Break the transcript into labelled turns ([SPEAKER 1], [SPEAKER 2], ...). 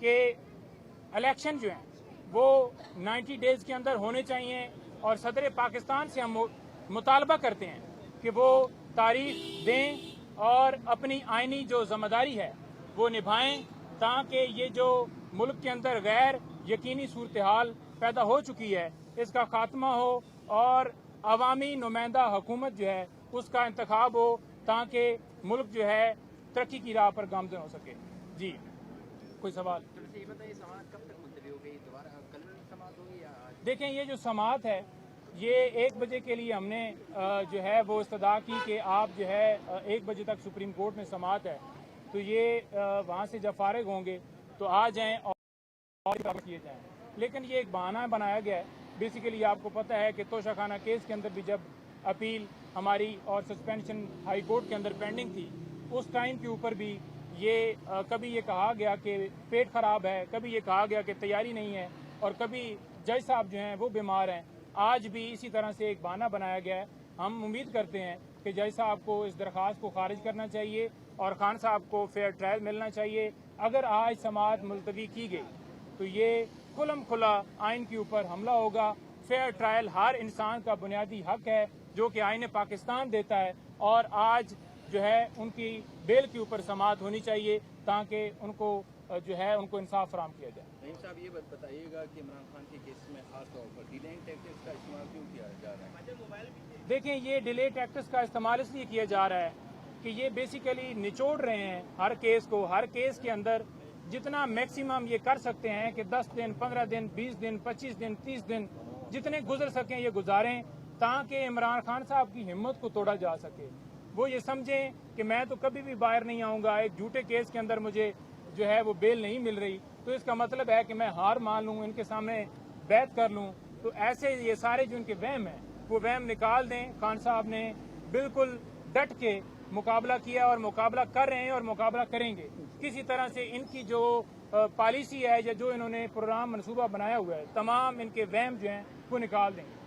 [SPEAKER 1] کہ الیکشن جو ہیں وہ 90 ڈیز کے اندر ہونے چاہیے، اور صدر پاکستان سے ہم مطالبہ کرتے ہیں کہ وہ تاریخ دیں اور اپنی آئینی جو ذمہ داری ہے وہ نبھائیں، تاکہ یہ جو ملک کے اندر غیر یقینی صورتحال پیدا ہو چکی ہے اس کا خاتمہ ہو، اور عوامی نمائندہ حکومت جو ہے اس کا انتخاب ہو، تاکہ ملک جو ہے ترقی کی راہ پر گامزن ہو سکے۔ جی کوئی سوال؟
[SPEAKER 2] یہ بتائیے سماعت کب تک ملتوی ہو گئی؟ دوبارہ کل سماعت ہوگی یا آج؟
[SPEAKER 1] دیکھیں یہ جو سماعت ہے یہ 1 بجے کے لیے ہم نے جو ہے وہ استدعا کی کہ آپ جو ہے 1 بجے تک سپریم کورٹ میں سماعت ہے، تو یہ وہاں سے جب فارغ ہوں گے تو آ جائیں اور کیے جائیں، لیکن یہ ایک بہانہ بنایا گیا ہے۔ بیسیکلی آپ کو پتہ ہے کہ توشہ خانہ کیس کے اندر بھی جب اپیل ہماری اور سسپینشن ہائی کورٹ کے اندر پینڈنگ تھی، اس ٹائم کے اوپر بھی یہ کبھی یہ کہا گیا کہ پیٹ خراب ہے، کبھی یہ کہا گیا کہ تیاری نہیں ہے، اور کبھی جج صاحب جو ہیں وہ بیمار ہیں۔ آج بھی اسی طرح سے ایک بہانہ بنایا گیا ہے۔ ہم امید کرتے ہیں کہ جج صاحب کو اس درخواست کو خارج کرنا چاہیے اور خان صاحب کو فیئر ٹرائل ملنا چاہیے۔ اگر آج سماعت ملتوی کی گئی تو یہ کھلم کھلا آئین کے اوپر حملہ ہوگا۔ فیئر ٹرائل ہر انسان کا بنیادی حق ہے جو کہ آئین پاکستان دیتا ہے، اور آج جو ہے ان کی بیل کے اوپر سماعت ہونی چاہیے تاکہ ان کو جو ہے ان کو انصاف فراہم کیا جائے۔
[SPEAKER 2] نعیم صاحب یہ بتائیے گا کہ عمران خان کے کیس میں خاص طور پر ڈیلنگ ٹیکٹکس کا استعمال کیوں کیا جا رہا ہے؟
[SPEAKER 1] دیکھیں یہ ڈیلے ٹیکٹکس کا استعمال اس لیے کیا جا رہا ہے کہ یہ بیسیکلی نچوڑ رہے ہیں ہر کیس کو، ہر کیس کے اندر جتنا میکسیمم یہ کر سکتے ہیں کہ 10 دن 15 دن 20 دن 25 دن 30 دن جتنے گزر سکیں یہ گزاریں، تاکہ عمران خان صاحب کی ہمت کو توڑا جا سکے۔ وہ یہ سمجھیں کہ میں تو کبھی بھی باہر نہیں آؤں گا، ایک جھوٹے کیس کے اندر مجھے جو ہے وہ بیل نہیں مل رہی، تو اس کا مطلب ہے کہ میں ہار مان لوں، ان کے سامنے بیعت کر لوں۔ تو ایسے یہ سارے جو ان کے وہم ہیں وہ وہم نکال دیں۔ خان صاحب نے بالکل ڈٹ کے مقابلہ کیا اور مقابلہ کر رہے ہیں اور مقابلہ کریں گے۔ کسی طرح سے ان کی جو پالیسی ہے یا جو انہوں نے پروگرام منصوبہ بنایا ہوا ہے، تمام ان کے وہم جو ہیں وہ نکال دیں گے۔